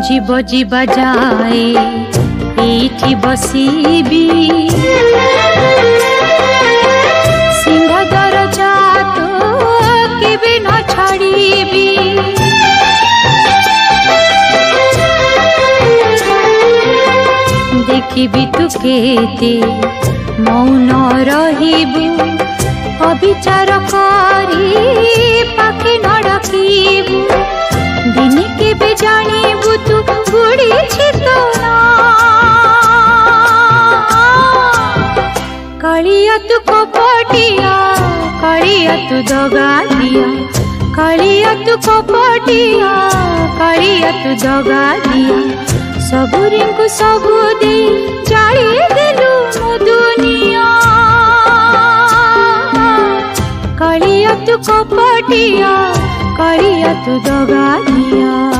जीव जीवा जाए एठी बसीबी सिंहदर जात केबे न छाड़ीबी देखिबी तू केते मौन रहिबू अविचार करी पाखे न डाकिबू दिने केबे जानिबू तू बुढ़ी छितना कालिया तू कपटिया कालिया तू दगालिया कालिया तू कपटिया कालिया तू दगालिया सबुरी को सबू दे जाली देलु मो दुनिया कालिया तू कपटिया कालिया तू दगालिया।